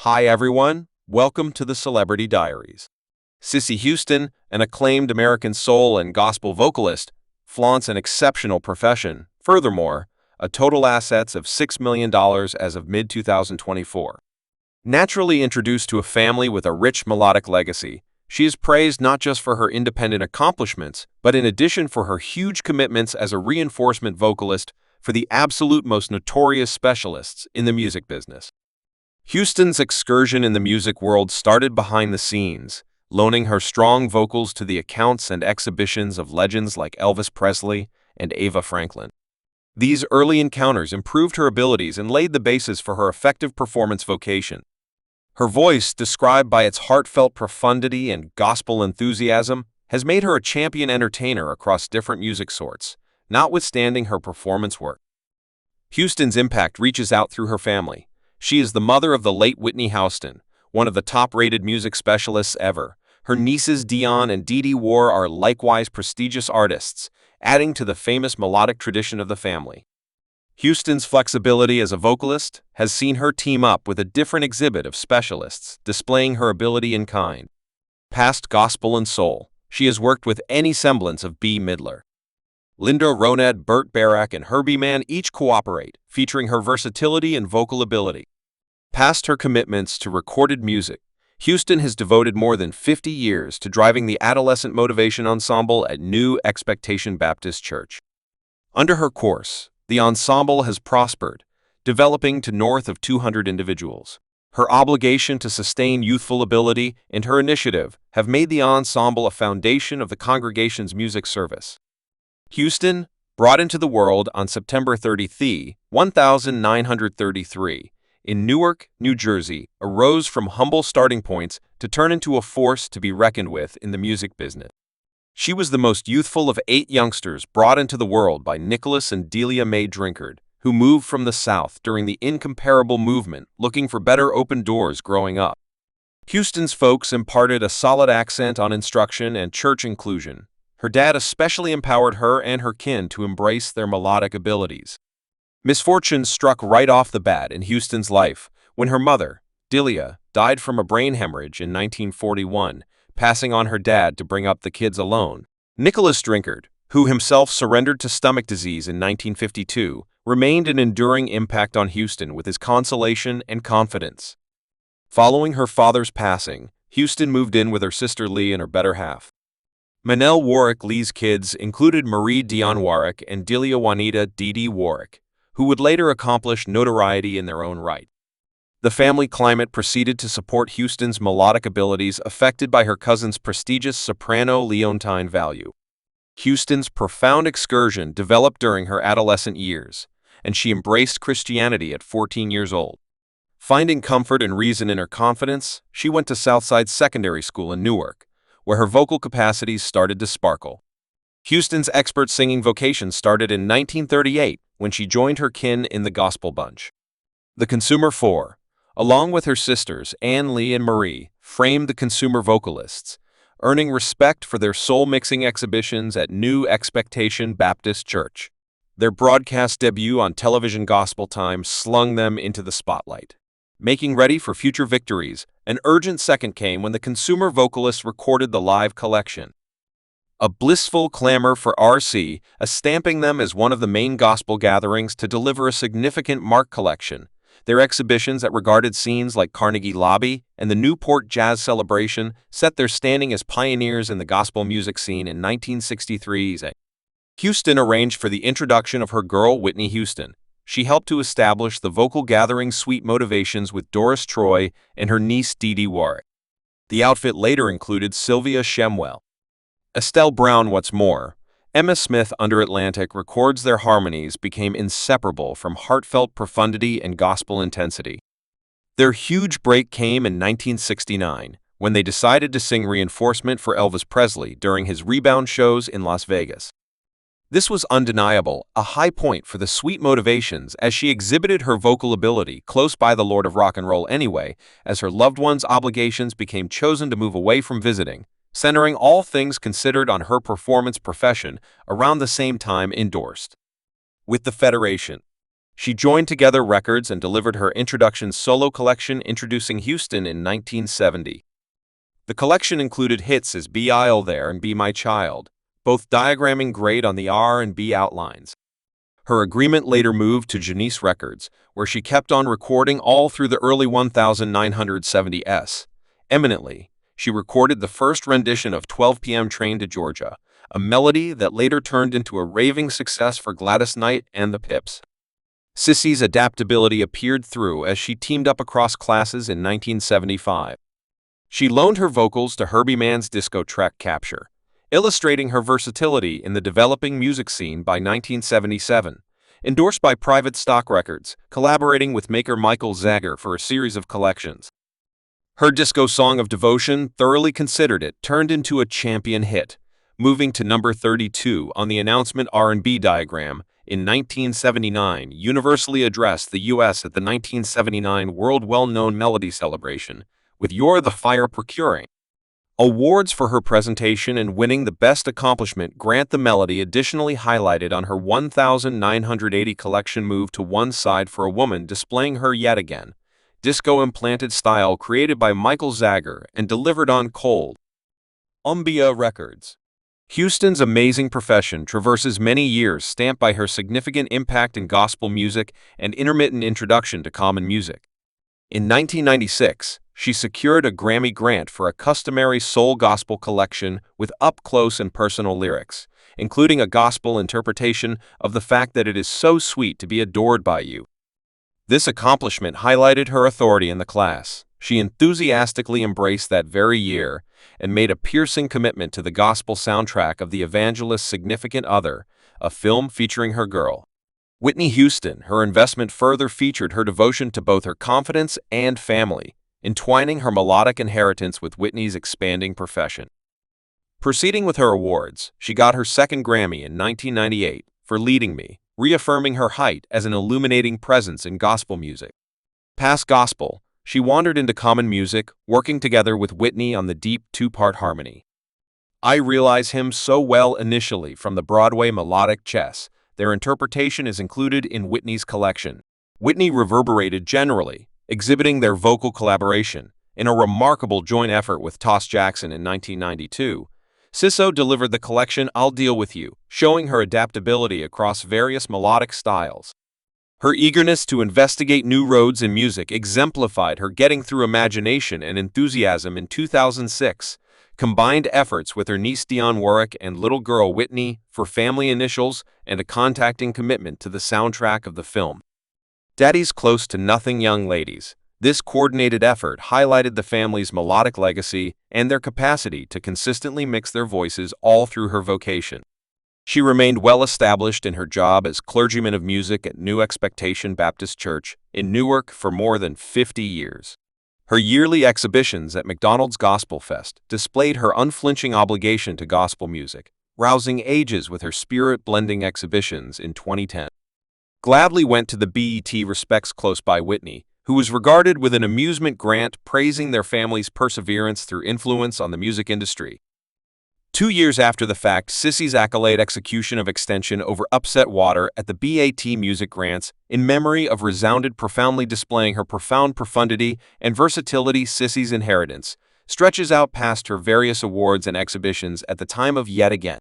Hi everyone, welcome to the Celebrity Diaries. Cissy Houston, an acclaimed American soul and gospel vocalist, flaunts an exceptional profession. Furthermore, a total assets of $6 million as of mid-2024. Naturally introduced to a family with a rich melodic legacy, she is praised not just for her independent accomplishments, but in addition for her huge commitments as a reinforcement vocalist for the absolute most notorious specialists in the music business. Houston's excursion in the music world started behind the scenes, loaning her strong vocals to the accounts and exhibitions of legends like Elvis Presley and Ava Franklin. These early encounters improved her abilities and laid the basis for her effective performance vocation. Her voice, described by its heartfelt profundity and gospel enthusiasm, has made her a champion entertainer across different music sorts, notwithstanding her performance work. Houston's impact reaches out through her family. She is the mother of the late Whitney Houston, one of the top-rated music specialists ever. Her nieces Dion and Dee Dee War are likewise prestigious artists, adding to the famous melodic tradition of the family. Houston's flexibility as a vocalist has seen her team up with a different exhibit of specialists, displaying her ability in kind. Past gospel and soul, she has worked with any semblance of B. Midler. Linda Roned, Burt Bacharach, and Herbie Mann each cooperate, featuring her versatility and vocal ability. Past her commitments to recorded music, Houston has devoted more than 50 years to driving the Adolescent Motivation Ensemble at New Expectation Baptist Church. Under her course, the ensemble has prospered, developing to north of 200 individuals. Her obligation to sustain youthful ability and her initiative have made the ensemble a foundation of the congregation's music service. Houston, brought into the world on September 30, 1933, in Newark, New Jersey, arose from humble starting points to turn into a force to be reckoned with in the music business. She was the most youthful of 8 youngsters brought into the world by Nicholas and Delia Mae Drinkard, who moved from the South during the incomparable movement looking for better open doors growing up. Houston's folks imparted a solid accent on instruction and church inclusion. Her dad especially empowered her and her kin to embrace their melodic abilities. Misfortune struck right off the bat in Houston's life when her mother, Delia, died from a brain hemorrhage in 1941, passing on her dad to bring up the kids alone. Nicholas Drinkard, who himself surrendered to stomach disease in 1952, remained an enduring impact on Houston with his consolation and confidence. Following her father's passing, Houston moved in with her sister Lee and her better half. Manel Warwick. Lee's kids included Marie Dion Warwick and Delia Juanita Dee Dee Warwick, who would later accomplish notoriety in their own right. The family climate proceeded to support Houston's melodic abilities affected by her cousin's prestigious soprano Leontine value. Houston's profound excursion developed during her adolescent years, and she embraced Christianity at 14 years old. Finding comfort and reason in her confidence, she went to Southside Secondary School in Newark, where her vocal capacities started to sparkle. Houston's expert singing vocation started in 1938 when she joined her kin in the Gospel Bunch. The Consumer Four, along with her sisters Ann Lee and Marie, framed the Consumer Vocalists, earning respect for their soul-mixing exhibitions at New Expectation Baptist Church. Their broadcast debut on television Gospel Time slung them into the spotlight. Making ready for future victories, an urgent second came when the Consumer Vocalists recorded the live collection. A blissful clamor for RC, stamping them as one of the main gospel gatherings to deliver a significant Mark collection. Their exhibitions at regarded scenes like Carnegie Lobby and the Newport Jazz Celebration set their standing as pioneers in the gospel music scene in 1963's. Houston arranged for the introduction of her girl Whitney Houston. She helped to establish the vocal gathering Sweet Motivations with Doris Troy and her niece Dee Dee Warwick. The outfit later included Sylvia Shemwell, Estelle Brown. What's more, Emma Smith under Atlantic records their harmonies became inseparable from heartfelt profundity and gospel intensity. Their huge break came in 1969, when they decided to sing reinforcement for Elvis Presley during his rebound shows in Las Vegas. This was undeniable, a high point for the Sweet Motivations as she exhibited her vocal ability close by the Lord of Rock and Roll anyway, as her loved ones' obligations became chosen to move away from visiting, centering all things considered on her performance profession around the same time endorsed. With the Federation, She joined Together Records and delivered her introduction solo collection introducing Houston in 1970. The collection included hits as Be I'll There and Be My Child, both diagramming great on the R&B outlines. Her agreement later moved to Janice Records, where she kept on recording all through the early 1970s. Eminently, she recorded the first rendition of 12 p.m. Train to Georgia, a melody that later turned into a raving success for Gladys Knight and the Pips. Cissy's adaptability appeared through as she teamed up across classes in 1975. She loaned her vocals to Herbie Mann's disco track Capture, illustrating her versatility in the developing music scene by 1977. Endorsed by Private Stock Records, collaborating with maker Michael Zager for a series of collections. Her disco song of devotion, Thoroughly Considered It, turned into a champion hit, moving to number 32 on the announcement R&B diagram. In 1979, universally addressed the U.S. at the 1979 World Well-Known Melody Celebration, with You're the Fire procuring awards for her presentation and winning the Best Accomplishment grant. The melody additionally highlighted on her 1980 collection Move to One Side for a Woman, displaying her yet again disco-implanted style created by Michael Zager and delivered on Cold Umbia Records. Houston's amazing profession traverses many years stamped by her significant impact in gospel music and intermittent introduction to common music. In 1996, she secured a Grammy grant for a customary soul gospel collection with up-close and personal lyrics, including a gospel interpretation of the fact that it is so sweet to be adored by you. This accomplishment highlighted her authority in the class. She enthusiastically embraced that very year and made a piercing commitment to the gospel soundtrack of The Evangelist's Significant Other, a film featuring her girl, Whitney Houston. Her investment further featured her devotion to both her confidence and family, entwining her melodic inheritance with Whitney's expanding profession. Proceeding with her awards, she got her second Grammy in 1998 for Leading Me, reaffirming her height as an illuminating presence in gospel music. Past gospel, she wandered into common music, working together with Whitney on the deep two-part harmony. I Realize Him So Well initially from the Broadway melodic chess. Their interpretation is included in Whitney's collection. Whitney reverberated generally, exhibiting their vocal collaboration. In a remarkable joint effort with Toss Jackson in 1992, Cissy delivered the collection I'll Deal With You, showing her adaptability across various melodic styles. Her eagerness to investigate new roads in music exemplified her getting through imagination and enthusiasm in 2006, combined efforts with her niece Dionne Warwick and little girl Whitney for family initials and a contacting commitment to the soundtrack of the film Daddy's Close to Nothing. Young ladies, this coordinated effort highlighted the family's melodic legacy and their capacity to consistently mix their voices all through her vocation. She remained well established in her job as clergyman of music at New Expectation Baptist Church in Newark for more than 50 years. Her yearly exhibitions at McDonald's Gospel Fest displayed her unflinching obligation to gospel music, rousing ages with her spirit-blending exhibitions in 2010. Gladly went to the BET Respects Close by Whitney, who was regarded with an amusement grant praising their family's perseverance through influence on the music industry. 2 years after the fact, Cissy's accolade execution of Extension over Upset Water at the BET Music Grants, in memory of resounded profoundly displaying her profound profundity and versatility. Cissy's inheritance stretches out past her various awards and exhibitions at the time of Yet Again.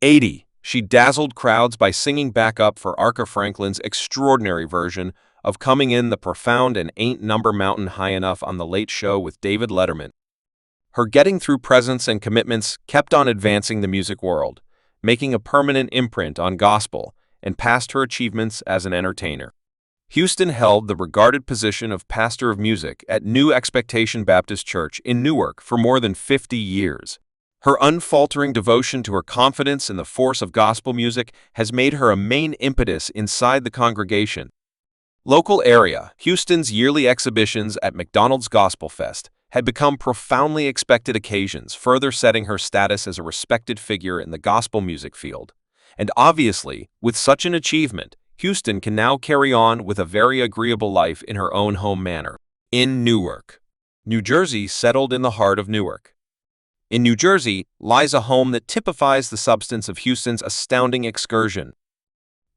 80. She dazzled crowds by singing backup for Aretha Franklin's extraordinary version of Coming In the Profound and Ain't Number Mountain High Enough on The Late Show with David Letterman. Her getting through presence and commitments kept on advancing the music world, making a permanent imprint on gospel and past her achievements as an entertainer. Houston held the regarded position of pastor of music at New Expectation Baptist Church in Newark for more than 50 years. Her unfaltering devotion to her confidence in the force of gospel music has made her a main impetus inside the congregation. Local area, Houston's yearly exhibitions at McDonald's Gospel Fest had become profoundly expected occasions, further setting her status as a respected figure in the gospel music field. And obviously, with such an achievement, Houston can now carry on with a very agreeable life in her own home manor. In Newark, New Jersey, settled in the heart of Newark. In New Jersey lies a home that typifies the substance of Houston's astounding excursion.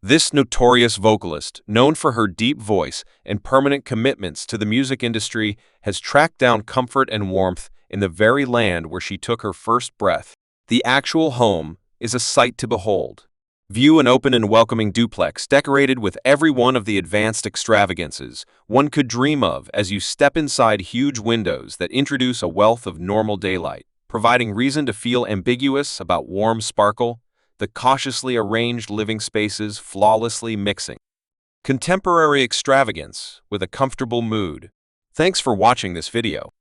This notorious vocalist, known for her deep voice and permanent commitments to the music industry, has tracked down comfort and warmth in the very land where she took her first breath. The actual home is a sight to behold. View an open and welcoming duplex decorated with every one of the advanced extravagances one could dream of as you step inside huge windows that introduce a wealth of normal daylight, providing reason to feel ambiguous about warm sparkle, the cautiously arranged living spaces flawlessly mixing contemporary extravagance with a comfortable mood. Thanks for watching this video.